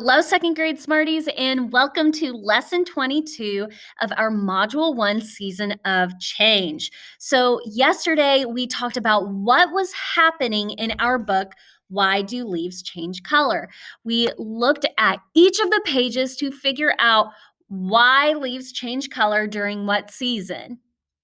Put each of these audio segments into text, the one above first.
Hello, second grade Smarties, and welcome to lesson 22 of our Module 1 season of change. So, yesterday we talked about what was happening in our book, Why Do Leaves Change Color? We looked at each of the pages to figure out why leaves change color during what season.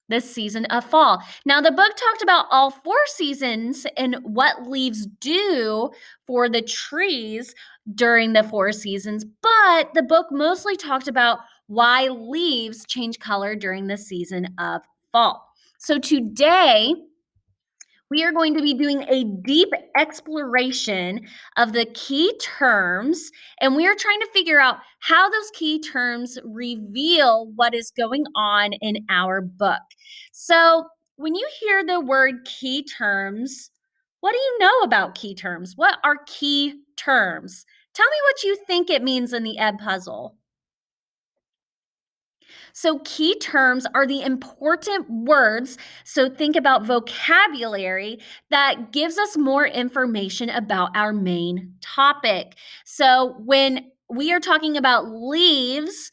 This season of fall. Now, the book talked about all 4 seasons and what leaves do for the trees during the 4 seasons, but the book mostly talked about why leaves change color during the season of fall. So today, we are going to be doing a deep exploration of the key terms, and we are trying to figure out how those key terms reveal what is going on in our book. So, when you hear the word key terms, what do you know about key terms? What are key terms? Tell me what you think it means in the ed puzzle. So, key terms are the important words. So, think about vocabulary that gives us more information about our main topic. So, when we are talking about leaves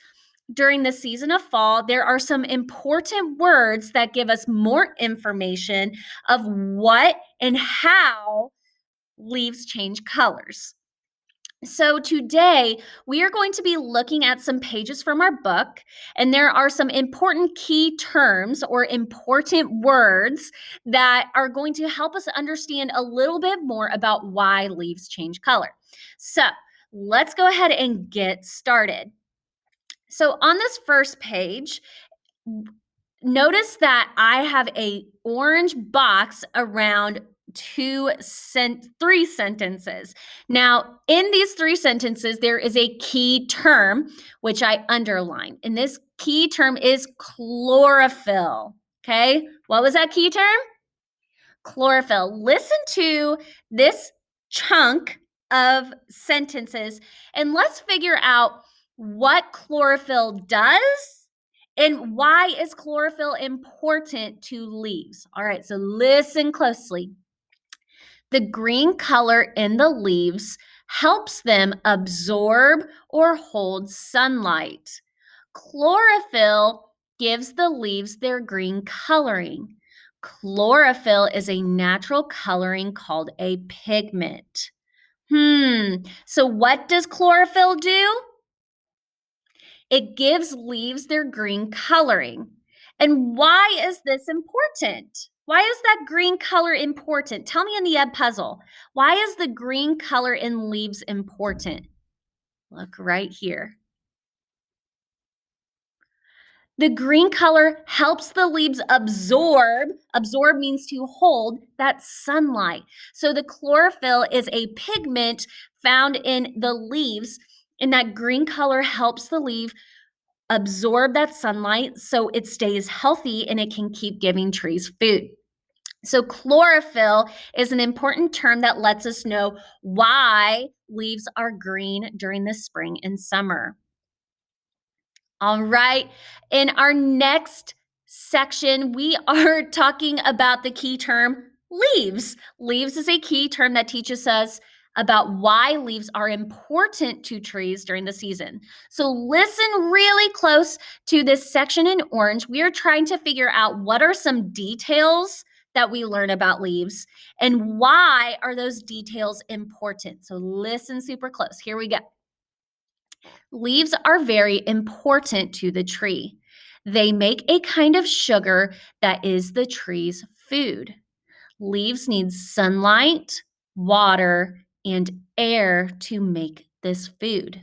during the season of fall, there are some important words that give us more information of what and how leaves change colors. So, today we are going to be looking at some pages from our book, and there are some important key terms or important words that are going to help us understand a little bit more about why leaves change color. So, let's go ahead and get started. So, on this first page, notice that I have a orange box around three sentences. Now, in these 3 sentences, there is a key term which I underline, and this key term is chlorophyll. Okay, what was that key term? Chlorophyll. Listen to this chunk of sentences and let's figure out what chlorophyll does and why is chlorophyll important to leaves. All right, so listen closely. The green color in the leaves helps them absorb or hold sunlight. Chlorophyll gives the leaves their green coloring. Chlorophyll is a natural coloring called a pigment. So what does chlorophyll do? It gives leaves their green coloring. And why is this important? Why is that green color important? Tell me in the ed puzzle. Why is the green color in leaves important? Look right here. The green color helps the leaves absorb. Absorb means to hold that sunlight. So the chlorophyll is a pigment found in the leaves, and that green color helps the leaf absorb that sunlight so it stays healthy and it can keep giving trees food. So, chlorophyll is an important term that lets us know why leaves are green during the spring and summer. All right, in our next section, we are talking about the key term leaves. Leaves is a key term that teaches us about why leaves are important to trees during the season. So listen really close to this section in orange. We are trying to figure out what are some details that we learn about leaves and why are those details important. So listen super close. Here we go. Leaves are very important to the tree. They make a kind of sugar that is the tree's food. Leaves need sunlight, water, and air to make this food.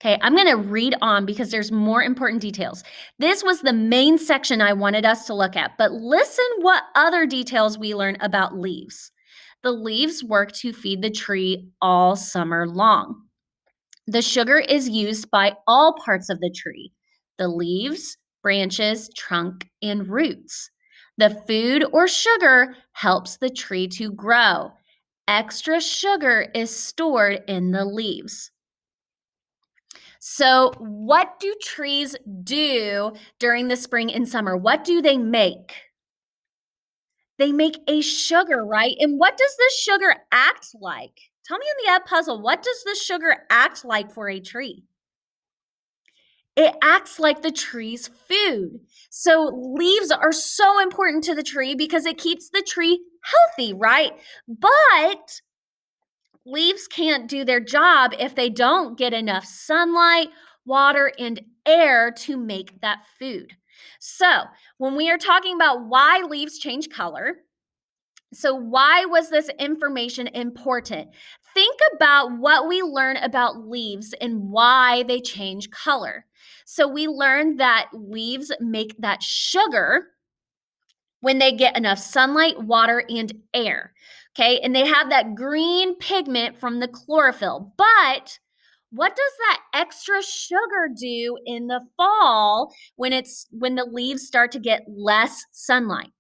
Okay, I'm going to read on because there's more important details. This was the main section I wanted us to look at, but listen what other details we learn about leaves. The leaves work to feed the tree all summer long. The sugar is used by all parts of the tree: the leaves, branches, trunk, and roots. The food or sugar helps the tree to grow. Extra sugar is stored in the leaves. So, what do trees do during the spring and summer? What do they make? They make a sugar, right? And what does this sugar act like? Tell me in the ed puzzle, what does the sugar act like for a tree? It acts like the tree's food. So leaves are so important to the tree because it keeps the tree healthy, right? But leaves can't do their job if they don't get enough sunlight, water, and air to make that food. So, when we are talking about why leaves change color, so why was this information important? Think about what we learn about leaves and why they change color. So, we learned that leaves make that sugar when they get enough sunlight, water, and air. Okay, and they have that green pigment from the chlorophyll. But what does that extra sugar do in the fall when the leaves start to get less sunlight?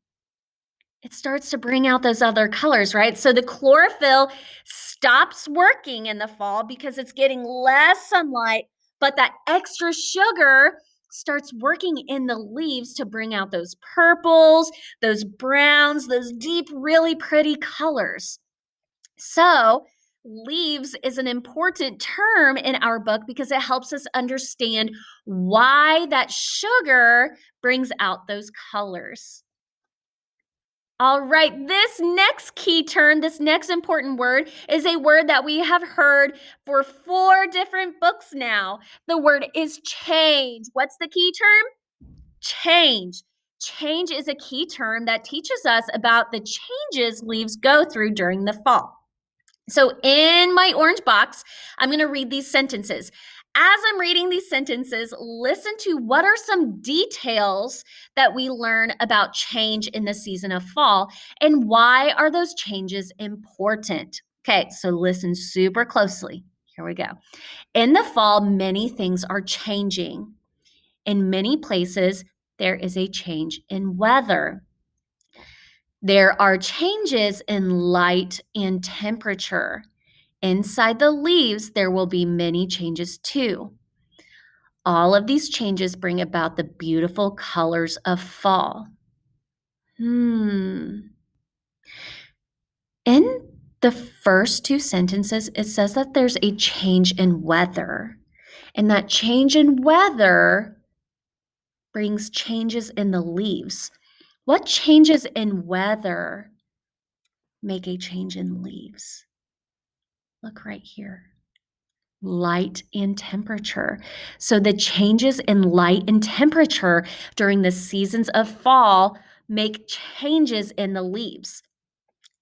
It starts to bring out those other colors, right? So the chlorophyll stops working in the fall because it's getting less sunlight, but that extra sugar starts working in the leaves to bring out those purples, those browns, those deep, really pretty colors. So, leaves is an important term in our book because it helps us understand why that sugar brings out those colors. All right, this next key term, this next important word is a word that we have heard for 4 different books now. The word is change. What's the key term? Change. Change is a key term that teaches us about the changes leaves go through during the fall. So, in my orange box, I'm going to read these sentences. As I'm reading these sentences, listen to what are some details that we learn about change in the season of fall and why are those changes important? Okay, so listen super closely. Here we go. In the fall, many things are changing. In many places, there is a change in weather. There are changes in light and temperature. Inside the leaves, there will be many changes too. All of these changes bring about the beautiful colors of fall. In the first 2 sentences, it says that there's a change in weather, and that change in weather brings changes in the leaves. What changes in weather make a change in leaves? Look right here. Light and temperature. So the changes in light and temperature during the seasons of fall make changes in the leaves.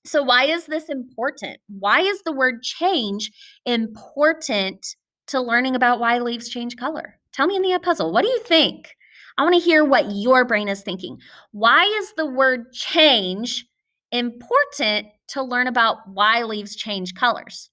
So why is this important? Why is the word change important to learning about why leaves change color? Tell me in the puzzle. What do you think? I want to hear what your brain is thinking. Why is the word change important to learn about why leaves change colors?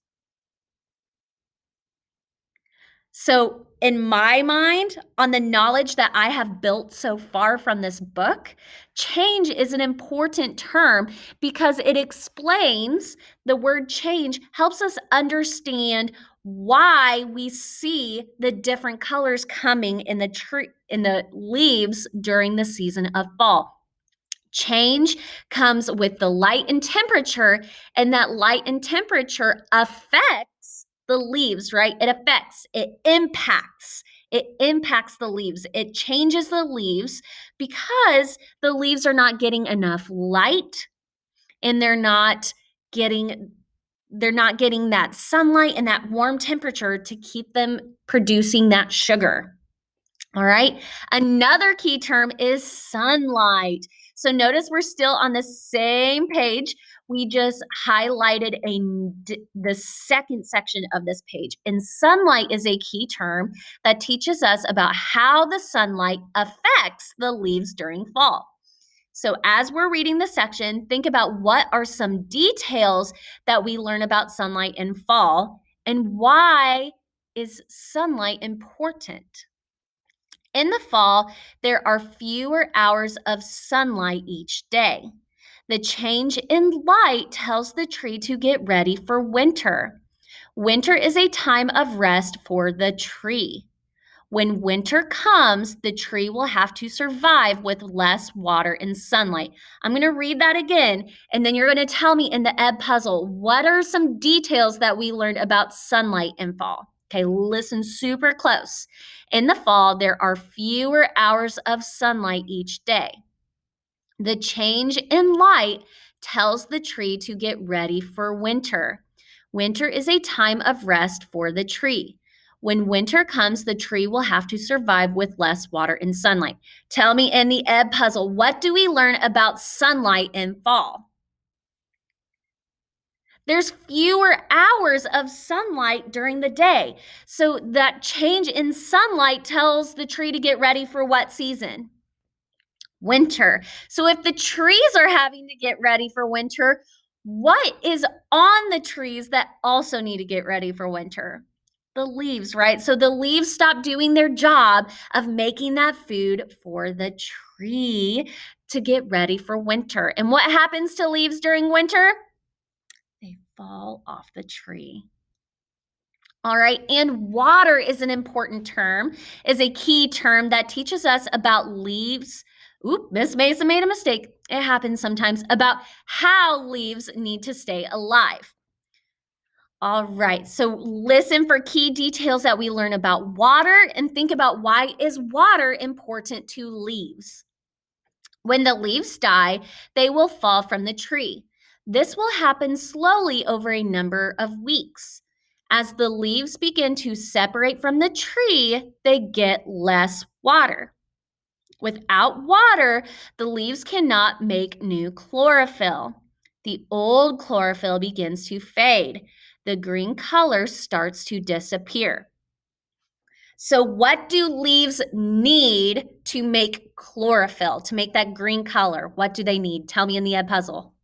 So, in my mind, on the knowledge that I have built so far from this book, change is an important term because it explains the word change, helps us understand why we see the different colors coming in the tree in the leaves during the season of fall. Change comes with the light and temperature, and that light and temperature affects the leaves, right? It impacts the leaves. It changes the leaves because the leaves are not getting enough light and getting they're not getting that sunlight and that warm temperature to keep them producing that sugar. All right. Another key term is sunlight. So notice we're still on the same page. We just highlighted the second section of this page. And sunlight is a key term that teaches us about how the sunlight affects the leaves during fall. So as we're reading the section, think about what are some details that we learn about sunlight in fall and why is sunlight important? In the fall, there are fewer hours of sunlight each day. The change in light tells the tree to get ready for winter. Winter is a time of rest for the tree. When winter comes, the tree will have to survive with less water and sunlight. I'm going to read that again, and then you're going to tell me in the ebb puzzle, what are some details that we learned about sunlight in fall? Okay, listen super close. In the fall, there are fewer hours of sunlight each day. The change in light tells the tree to get ready for winter. Winter is a time of rest for the tree. When winter comes, the tree will have to survive with less water and sunlight. Tell me in the ebb puzzle, what do we learn about sunlight in fall? There's fewer hours of sunlight during the day. So that change in sunlight tells the tree to get ready for what season? Winter. So if the trees are having to get ready for winter, what is on the trees that also need to get ready for winter? The leaves, right? So the leaves stop doing their job of making that food for the tree to get ready for winter. And what happens to leaves during winter? They fall off the tree. All right, and water is an important term, is a key term that teaches us about leaves. Oop, Miss Mason made a mistake. It happens sometimes about how leaves need to stay alive. All right, so listen for key details that we learn about water and think about why is water important to leaves. When the leaves die, they will fall from the tree. This will happen slowly over a number of weeks. As the leaves begin to separate from the tree, they get less water. Without water, the leaves cannot make new chlorophyll. The old chlorophyll begins to fade. The green color starts to disappear. So, what do leaves need to make chlorophyll, to make that green color? What do they need? Tell me in the ed puzzle.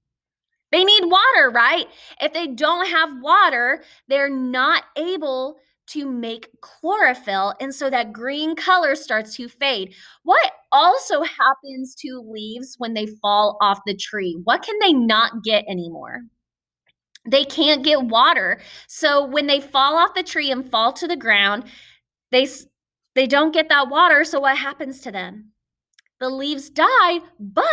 They need water, right? If they don't have water, they're not able to make chlorophyll. And so that green color starts to fade. What also happens to leaves when they fall off the tree? What can they not get anymore? They can't get water. So when they fall off the tree and fall to the ground, they they don't get that water, so what happens to them? The leaves die, but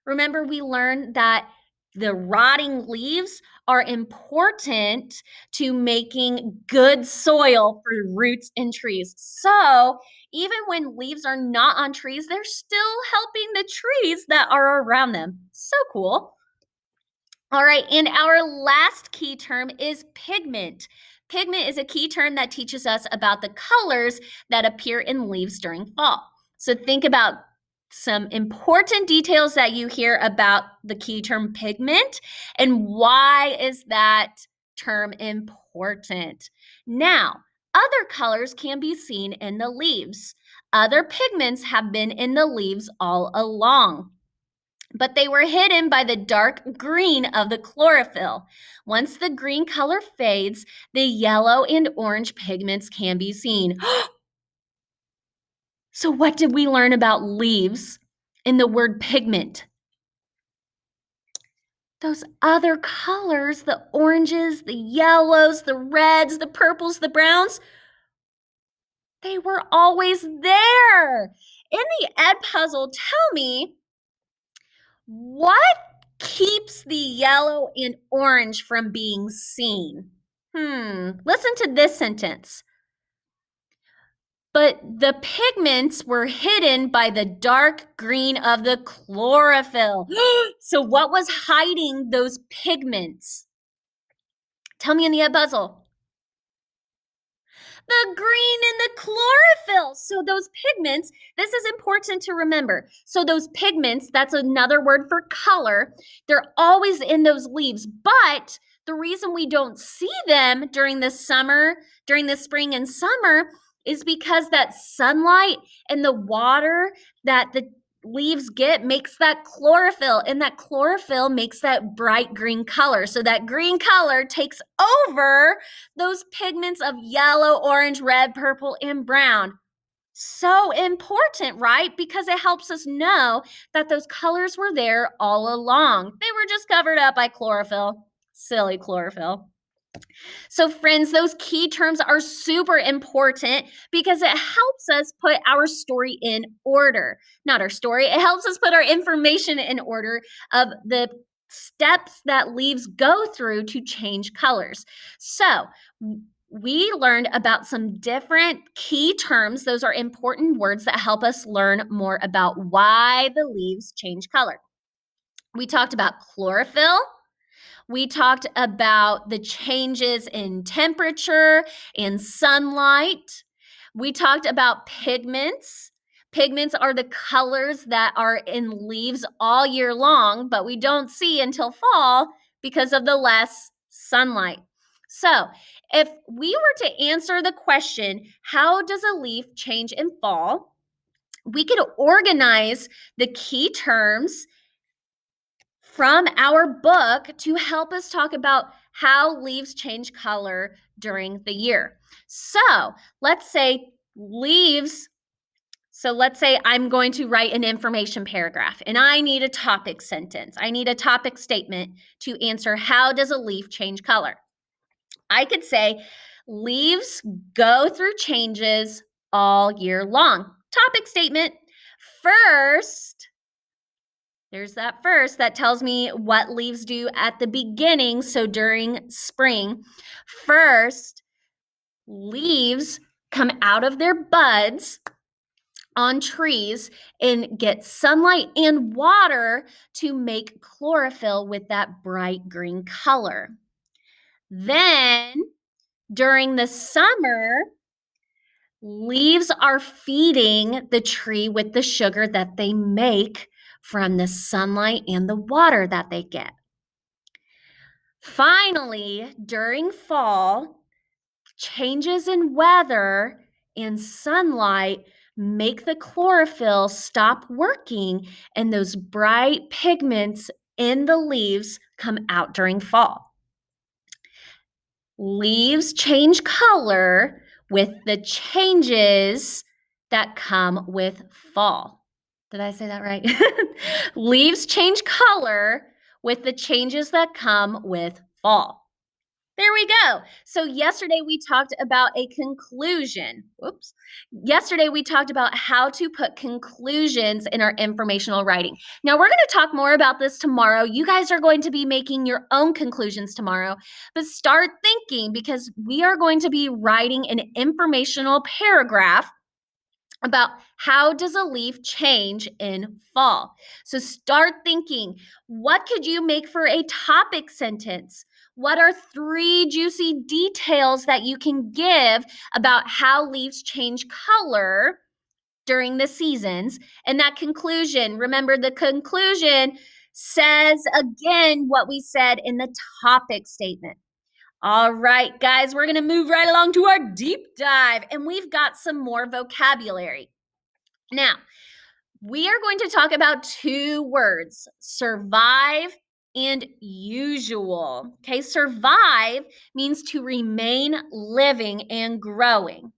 remember we learned that the rotting leaves are important to making good soil for roots and trees. So, even when leaves are not on trees, they're still helping the trees that are around them. So cool. All right, and our last key term is pigment. Pigment is a key term that teaches us about the colors that appear in leaves during fall. So think about some important details that you hear about the key term pigment and why is that term important. Now, other colors can be seen in the leaves. Other pigments have been in the leaves all along, but they were hidden by the dark green of the chlorophyll. Once the green color fades, the yellow and orange pigments can be seen. So, what did we learn about leaves in the word pigment? Those other colors, the oranges, the yellows, the reds, the purples, the browns, they were always there. In the ed puzzle, tell me, what keeps the yellow and orange from being seen? Listen to this sentence. But the pigments were hidden by the dark green of the chlorophyll. So, what was hiding those pigments? Tell me in the ed puzzle. The green and the chlorophyll. So those pigments, this is important to remember. So those pigments, that's another word for color, they're always in those leaves. But the reason we don't see them during the summer, during the spring and summer, is because that sunlight and the water that the leaves get makes that chlorophyll, and that chlorophyll makes that bright green color. So that green color takes over those pigments of yellow, orange, red, purple, and brown. So important, right? Because it helps us know that those colors were there all along. They were just covered up by chlorophyll. Silly chlorophyll. So, friends, those key terms are super important because it helps us put our story in order. Not our story, it helps us put our information in order of the steps that leaves go through to change colors. So, we learned about some different key terms. Those are important words that help us learn more about why the leaves change color. We talked about chlorophyll. We talked about the changes in temperature and sunlight. We talked about pigments. Pigments are the colors that are in leaves all year long, but we don't see until fall because of the less sunlight. So, if we were to answer the question, how does a leaf change in fall? We could organize the key terms from our book to help us talk about how leaves change color during the year. So let's say leaves. So let's say I'm going to write an information paragraph and I need a topic sentence. I need a topic statement to answer how does a leaf change color? I could say leaves go through changes all year long. Topic statement. First, there's that first that tells me what leaves do at the beginning. So during spring, first, leaves come out of their buds on trees and get sunlight and water to make chlorophyll with that bright green color. Then during the summer, leaves are feeding the tree with the sugar that they make from the sunlight and the water that they get. Finally, during fall, changes in weather and sunlight make the chlorophyll stop working, and those bright pigments in the leaves come out during fall. Leaves change color with the changes that come with fall. Did I say that right? Leaves change color with the changes that come with fall. There we go. So yesterday we talked about a conclusion. Whoops. Yesterday we talked about how to put conclusions in our informational writing. Now we're going to talk more about this tomorrow. You guys are going to be making your own conclusions tomorrow, but start thinking because we are going to be writing an informational paragraph about how does a leaf change in fall. So start thinking, what could you make for a topic sentence? What are 3 juicy details that you can give about how leaves change color during the seasons? And that conclusion, remember the conclusion says again what we said in the topic statement. All right, guys, we're going to move right along to our deep dive, and we've got some more vocabulary. Now, we are going to talk about 2 words, survive and usual. Okay, survive means to remain living and growing.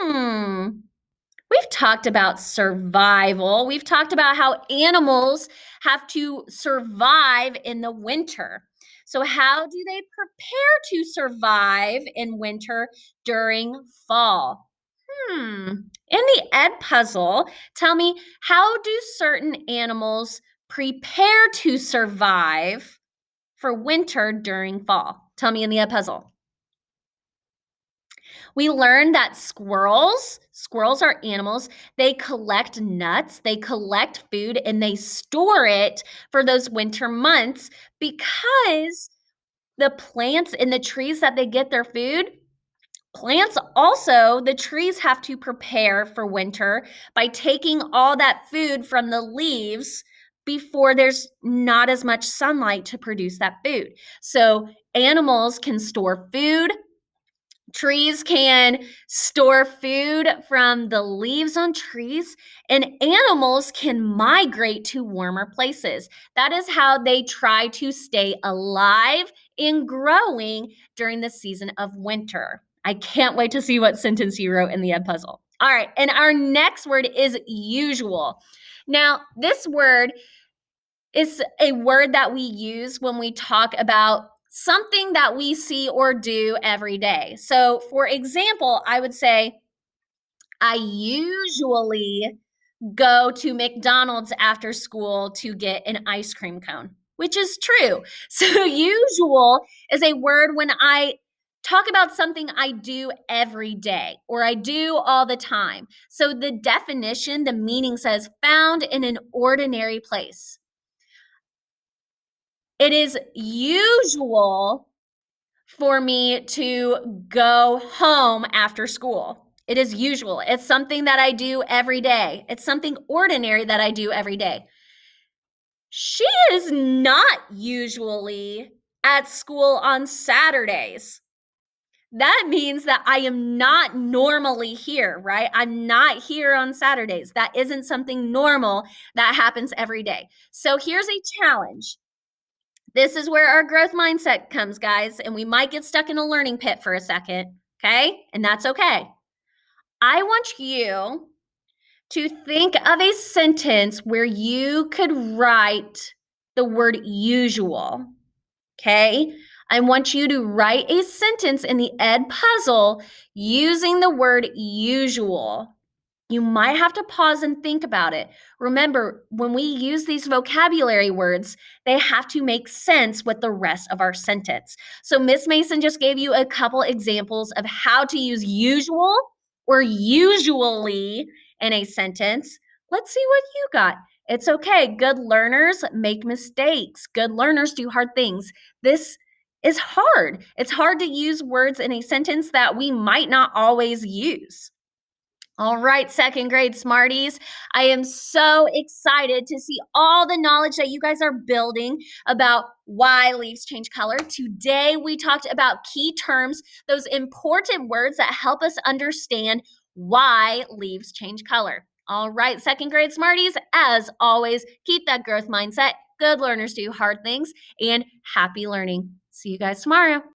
We've talked about survival. We've talked about how animals have to survive in the winter. So, how do they prepare to survive in winter during fall? In the Ed puzzle, tell me, how do certain animals prepare to survive for winter during fall? Tell me in the Ed puzzle. We learned that squirrels are animals, they collect nuts, they collect food, and they store it for those winter months because the plants and the trees that they get their food, plants also, the trees have to prepare for winter by taking all that food from the leaves before there's not as much sunlight to produce that food. So animals can store food. Trees can store food from the leaves on trees, and animals can migrate to warmer places. That is how they try to stay alive and growing during the season of winter. I can't wait to see what sentence you wrote in the Ed puzzle. All right, and our next word is usual. Now, this word is a word that we use when we talk about something that we see or do every day. So, for example, I would say, I usually go to McDonald's after school to get an ice cream cone, which is true. So, usual is a word when I talk about something I do every day or I do all the time. So, the definition, the meaning says found in an ordinary place. It is usual for me to go home after school. It is usual. It's something that I do every day. It's something ordinary that I do every day. She is not usually at school on Saturdays. That means that I am not normally here, right? I'm not here on Saturdays. That isn't something normal that happens every day. So here's a challenge. This is where our growth mindset comes, guys, and we might get stuck in a learning pit for a second, okay? And that's okay. I want you to think of a sentence where you could write the word usual, okay? I want you to write a sentence in the Ed puzzle using the word usual. You might have to pause and think about it. Remember, when we use these vocabulary words, they have to make sense with the rest of our sentence. So Miss Mason just gave you a couple examples of how to use usual or usually in a sentence. Let's see what you got. It's okay. Good learners make mistakes. Good learners do hard things. This is hard. It's hard to use words in a sentence that we might not always use. All right, second grade Smarties. I am so excited to see all the knowledge that you guys are building about why leaves change color. Today, we talked about key terms, those important words that help us understand why leaves change color. All right, second grade Smarties, as always, keep that growth mindset. Good learners do hard things, and happy learning. See you guys tomorrow.